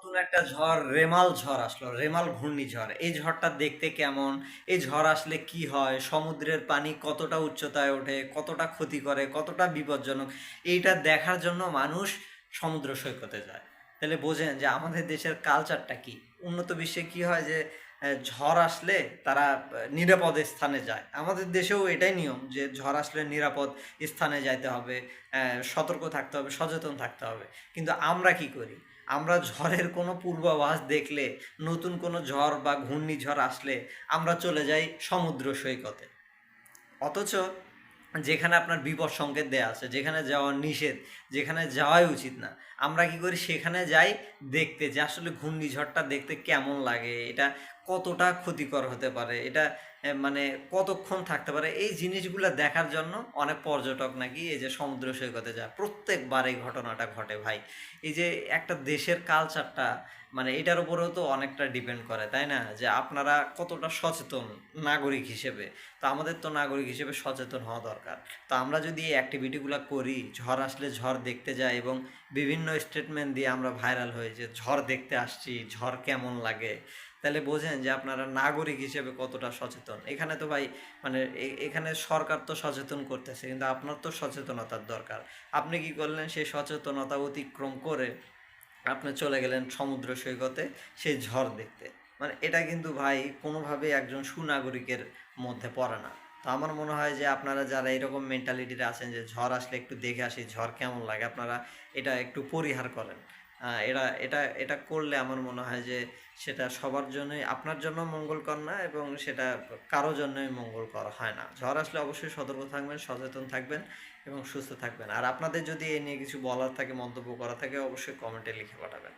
নতুন একটা ঝড় রেমাল ঝড় আসলো, রেমাল ঘূর্ণিঝড়। এই ঝড়টা দেখতে কেমন? এই ঝড় আসলে কি হয়? সমুদ্রের পানি কতটা উচ্চতায় ওঠে, কতটা ক্ষতি করে, কতটা বিপজ্জনক, এইটা দেখার জন্য মানুষ সমুদ্র সৈকতে যায়। তাহলে বোঝেন যে আমাদের দেশের কালচারটা কি। উন্নত বিশ্বে কি হয় যে ঝড় আসলে তারা নিরাপদ স্থানে যায়। আমাদের দেশেও এটাই নিয়ম যে ঝড় আসলে নিরাপদ স্থানে যাইতে হবে, সতর্ক থাকতে হবে, সচেতন থাকতে হবে। কিন্তু আমরা কি করি? আমরা ঝড়ের কোনো পূর্বাভাস দেখলে, নতুন কোনো ঝড় বা ঘূর্ণিঝড় আসলে আমরা চলে যাই সমুদ্র সৈকতে। অথচ যেখানে আপনার বিপদ সংকেত দেয়া আছে, যেখানে যাওয়া নিষেধ, যেখানে যাওয়াই উচিত না, আমরা কি করি সেখানে যাই দেখতে যে আসলে ঘূর্ণিঝড়টা দেখতে কেমন লাগে, এটা কতটা ক্ষতিকর হতে পারে, এটা মানে কতক্ষণ থাকতে পারে। এই জিনিসগুলো দেখার জন্য অনেক পর্যটক নাকি এই যে সমুদ্র সৈকতে যায়। প্রত্যেকবার এই ঘটনাটা ঘটে ভাই। এই যে একটা দেশের কালচারটা, মানে এটার উপরেও তো অনেকটা ডিপেন্ড করে, তাই না? যে আপনারা কতটা সচেতন নাগরিক হিসেবে। তো আমাদের তো নাগরিক হিসেবে সচেতন হওয়া দরকার। তো আমরা যদি এই অ্যাক্টিভিটিগুলো করি, ঝড় আসলে ঝড় দেখতে যাই এবং বিভিন্ন স্টেটমেন্ট দিয়ে আমরা ভাইরাল হই যে ঝড় দেখতে আসছি, ঝড় কেমন লাগে, তাহলে বোঝেন যে আপনারা নাগরিক হিসেবে কতটা সচেতন। এখানে তো ভাই মানে এখানে সরকার তো সচেতন করতেছে, কিন্তু আপনার তো সচেতনতার দরকার। আপনি কি করলেন? সেই সচেতনতা অতিক্রম করে আপনি চলে গেলেন সমুদ্র সৈকতে সেই ঝড় দেখতে। মানে এটা কিন্তু ভাই কোনোভাবেই একজন সুনাগরিকের মধ্যে পড়ে না। তো আমার মনে হয় যে আপনারা যারা এরকম মেন্টালিটিতে আছেন যে ঝড় আসলে একটু দেখে আসি ঝড় কেমন লাগে, আপনারা এটা একটু পরিহার করেন। এটা এটা এটা করলে আমার মনে হয় যে সেটা সবার জন্যই, আপনার জন্য মঙ্গলকর না, এবং সেটা কারো জন্যই মঙ্গলকর হয় না। ঝড় আসলে অবশ্যই সতর্ক থাকবেন, সচেতন থাকবেন এবং সুস্থ থাকবেন। আর আপনাদের যদি এ নিয়ে কিছু বলার থাকে, মন্তব্য করা থাকে, অবশ্যই কমেন্টে লিখে পাঠাবেন।